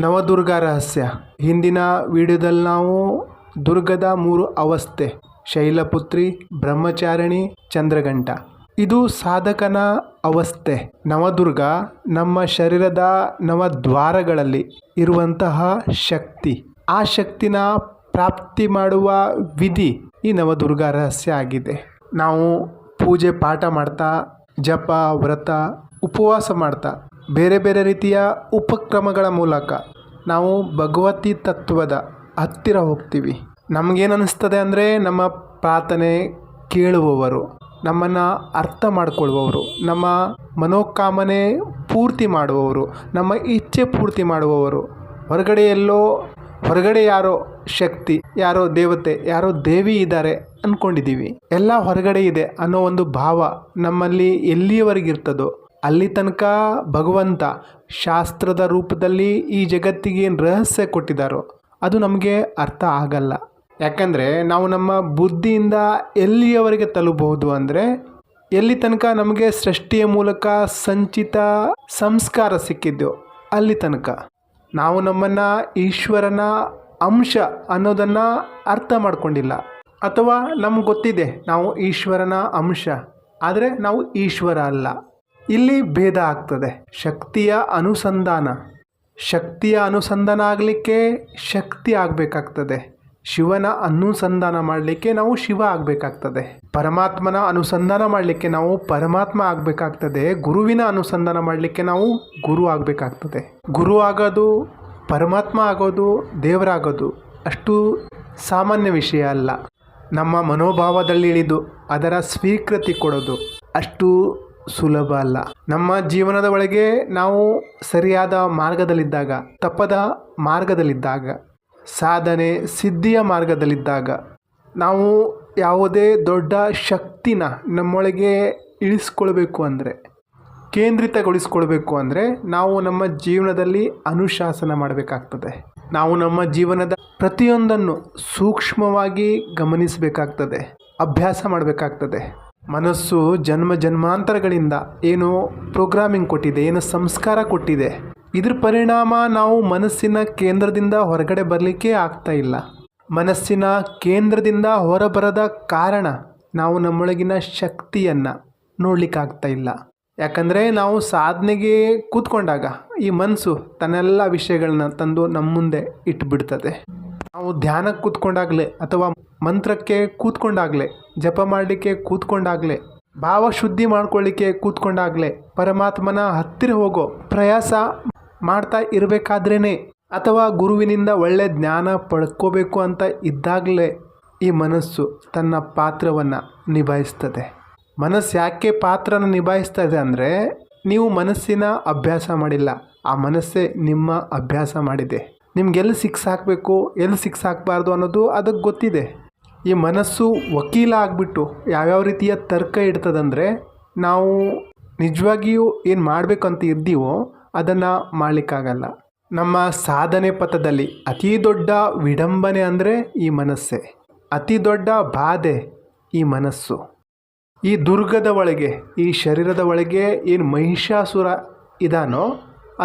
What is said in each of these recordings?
ನವದುರ್ಗ ರಹಸ್ಯ. ಹಿಂದಿನ ವಿಡಿಯೋದಲ್ಲಿ ನಾವು ದುರ್ಗದ 3 ಅವಸ್ಥೆ ಶೈಲಪುತ್ರಿ, ಬ್ರಹ್ಮಚಾರಿಣಿ, ಚಂದ್ರಘಂಟ. ಇದು ಸಾಧಕನ ಅವಸ್ಥೆ. ನವದುರ್ಗ ನಮ್ಮ ಶರೀರದ ನವದ್ವಾರಗಳಲ್ಲಿ ಇರುವಂತಹ ಶಕ್ತಿ. ಆ ಶಕ್ತಿನ ಪ್ರಾಪ್ತಿ ಮಾಡುವ ವಿಧಿ ಈ ನವದುರ್ಗ ರಹಸ್ಯ ಆಗಿದೆ. ನಾವು ಪೂಜೆ ಪಾಠ ಮಾಡ್ತಾ, ಜಪ, ವ್ರತ, ಉಪವಾಸ ಮಾಡ್ತಾ, ಬೇರೆ ಬೇರೆ ರೀತಿಯ ಉಪಕ್ರಮಗಳ ಮೂಲಕ ನಾವು ಭಗವತಿ ತತ್ವದ ಹತ್ತಿರ ಹೋಗ್ತೀವಿ. ನಮಗೇನು ಅನ್ನಿಸ್ತದೆ ಅಂದರೆ, ನಮ್ಮ ಪ್ರಾರ್ಥನೆ ಕೇಳುವವರು, ನಮ್ಮನ್ನು ಅರ್ಥ ಮಾಡಿಕೊಳ್ಳುವವರು, ನಮ್ಮ ಮನೋಕಾಮನೆ ಪೂರ್ತಿ ಮಾಡುವವರು, ನಮ್ಮ ಇಚ್ಛೆ ಪೂರ್ತಿ ಮಾಡುವವರು, ಹೊರಗಡೆ ಯಾರೋ ಶಕ್ತಿ, ಯಾರೋ ದೇವತೆ, ಯಾರೋ ದೇವಿ ಇದ್ದಾರೆ ಅಂದ್ಕೊಂಡಿದ್ದೀವಿ. ಎಲ್ಲ ಹೊರಗಡೆ ಇದೆ ಅನ್ನೋ ಒಂದು ಭಾವ ನಮ್ಮಲ್ಲಿ ಎಲ್ಲಿಯವರೆಗಿರ್ತದೋ ಅಲ್ಲಿ ತನಕ ಭಗವಂತ ಶಾಸ್ತ್ರದ ರೂಪದಲ್ಲಿ ಈ ಜಗತ್ತಿಗೆ ಏನು ರಹಸ್ಯ ಕೊಟ್ಟಿದ್ದಾರೋ ಅದು ನಮಗೆ ಅರ್ಥ ಆಗಲ್ಲ. ಯಾಕಂದರೆ ನಾವು ನಮ್ಮ ಬುದ್ಧಿಯಿಂದ ಎಲ್ಲಿಯವರೆಗೆ ತಲುಪಬಹುದು ಅಂದರೆ, ಎಲ್ಲಿ ತನಕ ನಮಗೆ ಸೃಷ್ಟಿಯ ಮೂಲಕ ಸಂಚಿತ ಸಂಸ್ಕಾರ ಸಿಕ್ಕಿದ್ದು ಅಲ್ಲಿ ತನಕ. ನಾವು ನಮ್ಮನ್ನು ಈಶ್ವರನ ಅಂಶ ಅನ್ನೋದನ್ನು ಅರ್ಥ ಮಾಡ್ಕೊಂಡಿಲ್ಲ. ಅಥವಾ ನಮ್ಗೆ ಗೊತ್ತಿದೆ ನಾವು ಈಶ್ವರನ ಅಂಶ, ಆದರೆ ನಾವು ಈಶ್ವರ ಅಲ್ಲ. ಇಲ್ಲಿ ಭೇದ ಆಗ್ತದೆ. ಶಕ್ತಿಯ ಅನುಸಂಧಾನ ಆಗಲಿಕ್ಕೆ ಶಕ್ತಿ ಆಗಬೇಕಾಗ್ತದೆ. ಶಿವನ ಅನುಸಂಧಾನ ಮಾಡಲಿಕ್ಕೆ ನಾವು ಶಿವ ಆಗಬೇಕಾಗ್ತದೆ. ಪರಮಾತ್ಮನ ಅನುಸಂಧಾನ ಮಾಡಲಿಕ್ಕೆ ನಾವು ಪರಮಾತ್ಮ ಆಗಬೇಕಾಗ್ತದೆ. ಗುರುವಿನ ಅನುಸಂಧಾನ ಮಾಡಲಿಕ್ಕೆ ನಾವು ಗುರು ಆಗಬೇಕಾಗ್ತದೆ. ಗುರು ಆಗೋದು, ಪರಮಾತ್ಮ ಆಗೋದು, ದೇವರಾಗೋದು ಅಷ್ಟು ಸಾಮಾನ್ಯ ವಿಷಯ ಅಲ್ಲ. ನಮ್ಮ ಮನೋಭಾವದಲ್ಲಿ ಇಳಿದು ಅದರ ಸ್ವೀಕೃತಿ ಕೊಡೋದು ಅಷ್ಟು ಸುಲಭ ಅಲ್ಲ. ನಮ್ಮ ಜೀವನದ ಒಳಗೆ ನಾವು ಸರಿಯಾದ ಮಾರ್ಗದಲ್ಲಿದ್ದಾಗ, ತಪ್ಪದ ಮಾರ್ಗದಲ್ಲಿದ್ದಾಗ, ಸಾಧನೆ ಸಿದ್ಧಿಯ ಮಾರ್ಗದಲ್ಲಿದ್ದಾಗ, ನಾವು ಯಾವುದೇ ದೊಡ್ಡ ಶಕ್ತಿನ ನಮ್ಮೊಳಗೆ ಇಳಿಸ್ಕೊಳ್ಬೇಕು ಅಂದರೆ, ಕೇಂದ್ರಿತಗೊಳಿಸ್ಕೊಳ್ಬೇಕು ಅಂದರೆ, ನಾವು ನಮ್ಮ ಜೀವನದಲ್ಲಿ ಅನುಶಾಸನ ಮಾಡಬೇಕಾಗ್ತದೆ. ನಾವು ನಮ್ಮ ಜೀವನದ ಪ್ರತಿಯೊಂದನ್ನು ಸೂಕ್ಷ್ಮವಾಗಿ ಗಮನಿಸಬೇಕಾಗ್ತದೆ, ಅಭ್ಯಾಸ ಮಾಡಬೇಕಾಗ್ತದೆ. ಮನಸ್ಸು ಜನ್ಮಾಂತರಗಳಿಂದ ಏನು ಪ್ರೋಗ್ರಾಮಿಂಗ್ ಕೊಟ್ಟಿದೆ, ಏನು ಸಂಸ್ಕಾರ ಕೊಟ್ಟಿದೆ, ಇದ್ರ ಪರಿಣಾಮ ನಾವು ಮನಸ್ಸಿನ ಕೇಂದ್ರದಿಂದ ಹೊರಗಡೆ ಬರಲಿಕ್ಕೆ ಆಗ್ತಾ ಇಲ್ಲ. ಮನಸ್ಸಿನ ಕೇಂದ್ರದಿಂದ ಹೊರಬರದ ಕಾರಣ ನಾವು ನಮ್ಮೊಳಗಿನ ಶಕ್ತಿಯನ್ನು ನೋಡಲಿಕ್ಕಾಗ್ತಾ ಇಲ್ಲ. ಯಾಕಂದರೆ ನಾವು ಸಾಧನೆಗೆ ಕೂತ್ಕೊಂಡಾಗ ಈ ಮನಸ್ಸು ತನ್ನೆಲ್ಲ ವಿಷಯಗಳನ್ನ ತಂದು ನಮ್ಮ ಮುಂದೆ ಇಟ್ಬಿಡ್ತದೆ. ನಾವು ಧ್ಯಾನಕ್ಕೆ ಕೂತ್ಕೊಂಡಾಗಲೇ, ಅಥವಾ ಮಂತ್ರಕ್ಕೆ ಕೂತ್ಕೊಂಡಾಗಲೇ, ಜಪ ಮಾಡಲಿಕ್ಕೆ ಕೂತ್ಕೊಂಡಾಗಲೇ, ಭಾವಶುದ್ಧಿ ಮಾಡ್ಕೊಳ್ಳಿಕ್ಕೆ ಕೂತ್ಕೊಂಡಾಗಲೇ, ಪರಮಾತ್ಮನ ಹತ್ತಿರ ಹೋಗೋ ಪ್ರಯಾಸ ಮಾಡ್ತಾ ಇರಬೇಕಾದ್ರೇ, ಅಥವಾ ಗುರುವಿನಿಂದ ಒಳ್ಳೆ ಜ್ಞಾನ ಪಡ್ಕೋಬೇಕು ಅಂತ ಇದ್ದಾಗಲೇ ಈ ಮನಸ್ಸು ತನ್ನ ಪಾತ್ರವನ್ನು ನಿಭಾಯಿಸ್ತದೆ. ಮನಸ್ಸು ಯಾಕೆ ಪಾತ್ರನ ನಿಭಾಯಿಸ್ತದೆ ಅಂದರೆ, ನೀವು ಮನಸ್ಸಿನ ಅಭ್ಯಾಸ ಮಾಡಿಲ್ಲ, ಆ ಮನಸ್ಸೇ ನಿಮ್ಮ ಅಭ್ಯಾಸ ಮಾಡಿದೆ. ನಿಮ್ಗೆಲ್ಲಿ ಸಿಕ್ಸಾಕಬೇಕು, ಎಲ್ಲಿ ಸಿಕ್ಸಾಕಬಾರ್ದು ಅನ್ನೋದು ಅದಕ್ಕೆ ಗೊತ್ತಿದೆ. ಈ ಮನಸ್ಸು ವಕೀಲ ಆಗಿಬಿಟ್ಟು ಯಾವ್ಯಾವ ರೀತಿಯ ತರ್ಕ ಇಡ್ತದಂದರೆ, ನಾವು ನಿಜವಾಗಿಯೂ ಏನು ಮಾಡಬೇಕಂತ ಇದ್ದೀವೋ ಅದನ್ನು ಮಾಡಲಿಕ್ಕಾಗಲ್ಲ. ನಮ್ಮ ಸಾಧನೆ ಪಥದಲ್ಲಿ ಅತಿ ದೊಡ್ಡ ವಿಡಂಬನೆ ಅಂದರೆ ಈ ಮನಸ್ಸೇ. ಅತಿ ದೊಡ್ಡ ಬಾಧೆ ಈ ಮನಸ್ಸು. ಈ ದುರ್ಗದ ಒಳಗೆ, ಈ ಶರೀರದ ಒಳಗೆ ಏನು ಮಹಿಷಾಸುರ ಇದಾನೋ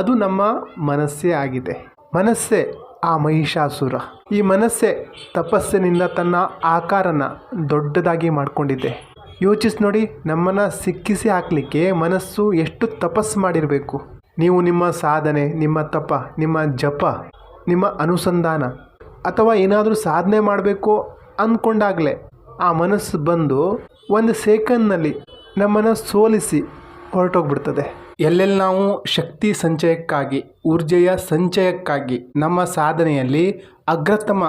ಅದು ನಮ್ಮ ಮನಸ್ಸೇ ಆಗಿದೆ. ಮನಸ್ಸೇ ಆ ಮಹಿಷಾಸುರ. ಈ ಮನಸ್ಸೇ ತಪಸ್ಸಿನಿಂದ ತನ್ನ ಆಕಾರನ ದೊಡ್ಡದಾಗಿ ಮಾಡಿಕೊಂಡಿದೆ. ಯೋಚಿಸಿ ನೋಡಿ, ನಮ್ಮನ್ನು ಸಿಕ್ಕಿಸಿ ಹಾಕಲಿಕ್ಕೆ ಮನಸ್ಸು ಎಷ್ಟು ತಪಸ್ಸು ಮಾಡಿರಬೇಕು. ನೀವು ನಿಮ್ಮ ಸಾಧನೆ, ನಿಮ್ಮ ತಪ, ನಿಮ್ಮ ಜಪ, ನಿಮ್ಮ ಅನುಸಂಧಾನ ಅಥವಾ ಏನಾದರೂ ಸಾಧನೆ ಮಾಡಬೇಕು ಅಂದ್ಕೊಂಡಾಗಲೇ ಆ ಮನಸ್ಸು ಬಂದು ಒಂದು ಸೆಕೆಂಡ್ನಲ್ಲಿ ನಮ್ಮನ್ನು ಸೋಲಿಸಿ ಹೊರಟೋಗ್ಬಿಡ್ತದೆ. ಎಲ್ಲೆಲ್ಲಿ ನಾವು ಶಕ್ತಿ ಸಂಚಯಕ್ಕಾಗಿ, ಊರ್ಜೆಯ ಸಂಚಯಕ್ಕಾಗಿ ನಮ್ಮ ಸಾಧನೆಯಲ್ಲಿ ಅಗ್ರತಮ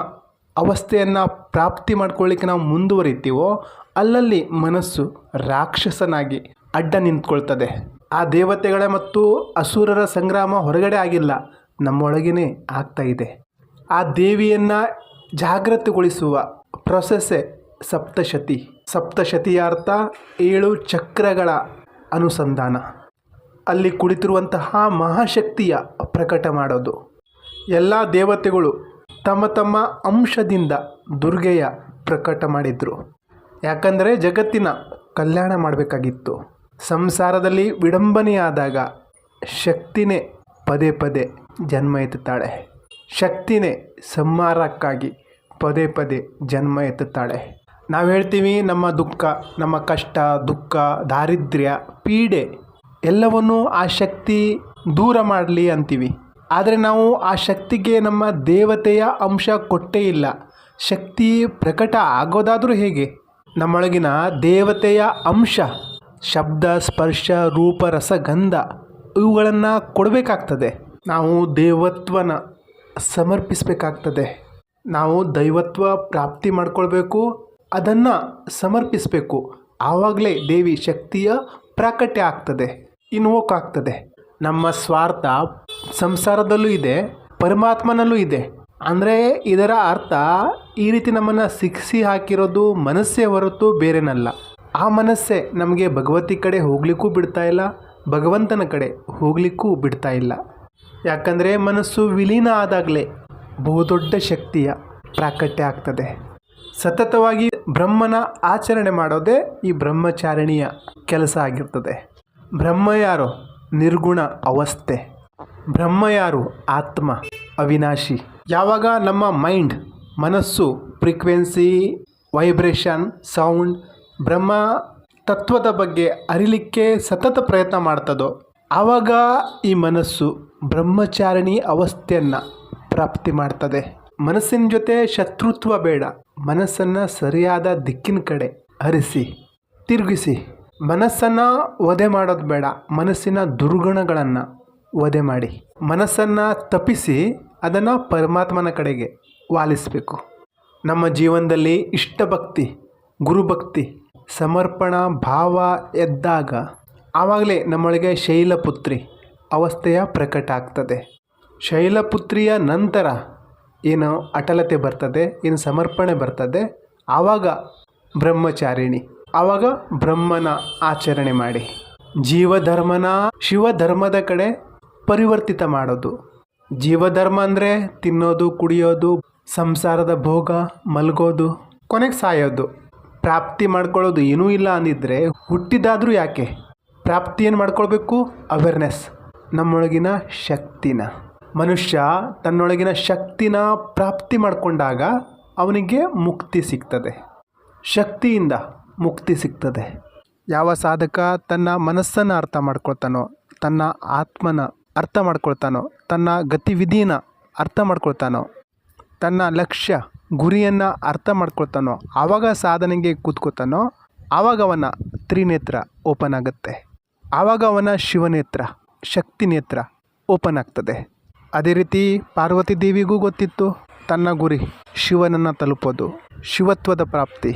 ಅವಸ್ಥೆಯನ್ನು ಪ್ರಾಪ್ತಿ ಮಾಡ್ಕೊಳ್ಳಿಕ್ಕೆ ನಾವು ಮುಂದುವರಿತೀವೋ ಅಲ್ಲಲ್ಲಿ ಮನಸ್ಸು ರಾಕ್ಷಸನಾಗಿ ಅಡ್ಡ ನಿಂತ್ಕೊಳ್ತದೆ. ಆ ದೇವತೆಗಳ ಮತ್ತು ಅಸುರರ ಸಂಗ್ರಾಮ ಹೊರಗಡೆ ಆಗಿಲ್ಲ, ನಮ್ಮೊಳಗೇ ಆಗ್ತಾ ಇದೆ. ಆ ದೇವಿಯನ್ನು ಜಾಗೃತಗೊಳಿಸುವ ಪ್ರೊಸೆಸ್ಸೇ ಸಪ್ತಶತಿ. ಸಪ್ತಶತಿಯ ಅರ್ಥ 7 ಚಕ್ರಗಳ ಅನುಸಂಧಾನ. ಅಲ್ಲಿ ಕುಳಿತಿರುವಂತಹ ಮಹಾಶಕ್ತಿಯ ಪ್ರಕಟ ಮಾಡೋದು. ಎಲ್ಲ ದೇವತೆಗಳು ತಮ್ಮ ತಮ್ಮ ಅಂಶದಿಂದ ದುರ್ಗೆಯ ಪ್ರಕಟ ಮಾಡಿದರು. ಯಾಕಂದರೆ ಜಗತ್ತಿನ ಕಲ್ಯಾಣ ಮಾಡಬೇಕಾಗಿತ್ತು. ಸಂಸಾರದಲ್ಲಿ ವಿಡಂಬನೆಯಾದಾಗ ಶಕ್ತಿನೇ ಪದೇ ಪದೇ ಜನ್ಮ ಎತ್ತುತ್ತಾಳೆ. ಶಕ್ತಿನೇ ಸಂಹಾರಕ್ಕಾಗಿ ಪದೇ ಪದೇ ಜನ್ಮ ಎತ್ತುತ್ತಾಳೆ. ನಾವು ಹೇಳ್ತೀವಿ ನಮ್ಮ ದುಃಖ, ನಮ್ಮ ಕಷ್ಟ, ದುಃಖ, ದಾರಿದ್ರ್ಯ, ಪೀಡೆ ಎಲ್ಲವನ್ನೂ ಆ ಶಕ್ತಿ ದೂರ ಮಾಡಲಿ ಅಂತೀವಿ. ಆದರೆ ನಾವು ಆ ಶಕ್ತಿಗೆ ನಮ್ಮ ದೇವತೆಯ ಅಂಶ ಕೊಟ್ಟೇ ಇಲ್ಲ. ಶಕ್ತಿ ಪ್ರಕಟ ಆಗೋದಾದರೂ ಹೇಗೆ? ನಮ್ಮೊಳಗಿನ ದೇವತೆಯ ಅಂಶ ಶಬ್ದ, ಸ್ಪರ್ಶ, ರೂಪ, ರಸ, ಗಂಧ ಇವುಗಳನ್ನು ಕೊಡಬೇಕಾಗ್ತದೆ. ನಾವು ದೇವತ್ವನ ಸಮರ್ಪಿಸಬೇಕಾಗ್ತದೆ. ನಾವು ದೈವತ್ವ ಪ್ರಾಪ್ತಿ ಮಾಡ್ಕೊಳ್ಬೇಕು, ಅದನ್ನು ಸಮರ್ಪಿಸಬೇಕು. ಆವಾಗಲೇ ದೇವಿ ಶಕ್ತಿಯ ಪ್ರಾಕಟ್ಯ ಆಗ್ತದೆ, ಇನ್ವೋಕ್ ಆಗ್ತದೆ. ನಮ್ಮ ಸ್ವಾರ್ಥ ಸಂಸಾರದಲ್ಲೂ ಇದೆ, ಪರಮಾತ್ಮನಲ್ಲೂ ಇದೆ. ಅಂದರೆ ಇದರ ಅರ್ಥ ಈ ರೀತಿ ನಮ್ಮನ್ನು ಶಿಕ್ಷಿ ಹಾಕಿರೋದು ಮನಸ್ಸೇ ಹೊರತು ಬೇರೆನಲ್ಲ. ಆ ಮನಸ್ಸೇ ನಮಗೆ ಭಗವತಿ ಕಡೆ ಹೋಗ್ಲಿಕ್ಕೂ ಬಿಡ್ತಾ ಇಲ್ಲ, ಭಗವಂತನ ಕಡೆ ಹೋಗ್ಲಿಕ್ಕೂ ಬಿಡ್ತಾ ಇಲ್ಲ. ಯಾಕಂದರೆ ಮನಸ್ಸು ವಿಲೀನ ಆದಾಗಲೇ ಬಹುದೊಡ್ಡ ಶಕ್ತಿಯ ಪ್ರಾಕಟ್ಯ ಆಗ್ತದೆ. ಸತತವಾಗಿ ಬ್ರಹ್ಮನ ಆಚರಣೆ ಮಾಡೋದೇ ಈ ಬ್ರಹ್ಮಚಾರಿಣಿಯ ಕೆಲಸ ಆಗಿರ್ತದೆ. ಬ್ರಹ್ಮ ಯಾರು? ನಿರ್ಗುಣ ಅವಸ್ಥೆ. ಬ್ರಹ್ಮ ಯಾರು? ಆತ್ಮ, ಅವಿನಾಶಿ. ಯಾವಾಗ ನಮ್ಮ ಮೈಂಡ್, ಮನಸ್ಸು ಫ್ರೀಕ್ವೆನ್ಸಿ, ವೈಬ್ರೇಷನ್, ಸೌಂಡ್, ಬ್ರಹ್ಮ ತತ್ವದ ಬಗ್ಗೆ ಅರಿಲಿಕ್ಕೆ ಸತತ ಪ್ರಯತ್ನ ಮಾಡ್ತದೋ ಆವಾಗ ಈ ಮನಸ್ಸು ಬ್ರಹ್ಮಚಾರಿಣಿ ಅವಸ್ಥೆಯನ್ನು ಪ್ರಾಪ್ತಿ ಮಾಡ್ತದೆ. ಮನಸ್ಸಿನ ಜೊತೆ ಶತ್ರುತ್ವ ಬೇಡ. ಮನಸ್ಸನ್ನು ಸರಿಯಾದ ದಿಕ್ಕಿನ ಕಡೆ ಹರಿಸಿ ತಿರುಗಿಸಿ. ಮನಸ್ಸನ್ನು ವಧೆ ಮಾಡೋದು ಬೇಡ. ಮನಸ್ಸಿನ ದುರ್ಗುಣಗಳನ್ನು ವಧೆ ಮಾಡಿ ಮನಸ್ಸನ್ನು ತಪ್ಪಿಸಿ ಅದನ್ನು ಪರಮಾತ್ಮನ ಕಡೆಗೆ ವಾಲಿಸಬೇಕು. ನಮ್ಮ ಜೀವನದಲ್ಲಿ ಇಷ್ಟಭಕ್ತಿ, ಗುರುಭಕ್ತಿ, ಸಮರ್ಪಣಾ ಭಾವ ಎದ್ದಾಗ ಆವಾಗಲೇ ನಮ್ಮೊಳಗೆ ಶೈಲಪುತ್ರಿ ಅವಸ್ಥೆಯ ಪ್ರಕಟ ಆಗ್ತದೆ. ಶೈಲಪುತ್ರಿಯ ನಂತರ ಏನು ಅಟಲತೆ ಬರ್ತದೆ, ಏನು ಸಮರ್ಪಣೆ ಬರ್ತದೆ, ಆವಾಗ ಬ್ರಹ್ಮಚಾರಿಣಿ. ಆವಾಗ ಬ್ರಹ್ಮನ ಆಚರಣೆ ಮಾಡಿ ಜೀವಧರ್ಮನ ಶಿವಧರ್ಮದ ಕಡೆ ಪರಿವರ್ತಿತ ಮಾಡೋದು. ಜೀವಧರ್ಮ ಅಂದರೆ ತಿನ್ನೋದು, ಕುಡಿಯೋದು, ಸಂಸಾರದ ಭೋಗ, ಮಲಗೋದು, ಕೊನೆಗೆ ಸಾಯೋದು. ಪ್ರಾಪ್ತಿ ಮಾಡ್ಕೊಳ್ಳೋದು ಏನೂ ಇಲ್ಲ ಅಂದಿದ್ರೆ ಹುಟ್ಟಿದಾದರೂ ಯಾಕೆ? ಪ್ರಾಪ್ತಿ ಏನು ಮಾಡ್ಕೊಳ್ಬೇಕು? ಅವೇರ್ನೆಸ್, ನಮ್ಮೊಳಗಿನ ಶಕ್ತಿನ. ಮನುಷ್ಯ ತನ್ನೊಳಗಿನ ಶಕ್ತಿನ ಪ್ರಾಪ್ತಿ ಮಾಡಿಕೊಂಡಾಗ ಅವನಿಗೆ ಮುಕ್ತಿ ಸಿಗ್ತದೆ. ಶಕ್ತಿಯಿಂದ ಮುಕ್ತಿ ಸಿಗ್ತದೆ. ಯಾವ ಸಾಧಕ ತನ್ನ ಮನಸ್ಸನ್ನು ಅರ್ಥ ಮಾಡ್ಕೊಳ್ತಾನೋ, ತನ್ನ ಆತ್ಮನ ಅರ್ಥ ಮಾಡ್ಕೊಳ್ತಾನೋ, ತನ್ನ ಗತಿವಿಧಿನ ಅರ್ಥ ಮಾಡ್ಕೊಳ್ತಾನೋ, ತನ್ನ ಲಕ್ಷ್ಯ ಗುರಿಯನ್ನು ಅರ್ಥ ಮಾಡ್ಕೊಳ್ತಾನೋ, ಆವಾಗ ಸಾಧನೆಗೆ ಕೂತ್ಕೋತಾನೋ, ಆವಾಗ ಅವನ ತ್ರಿನೇತ್ರ ಓಪನ್ ಆಗುತ್ತೆ. ಆವಾಗ ಅವನ ಶಿವನೇತ್ರ, ಶಕ್ತಿ ನೇತ್ರ ಓಪನ್ ಆಗ್ತದೆ. ಅದೇ ರೀತಿ ಪಾರ್ವತಿ ದೇವಿಗೂ ಗೊತ್ತಿತ್ತು ತನ್ನ ಗುರಿ ಶಿವನನ್ನು ತಲುಪೋದು, ಶಿವತ್ವದ ಪ್ರಾಪ್ತಿ.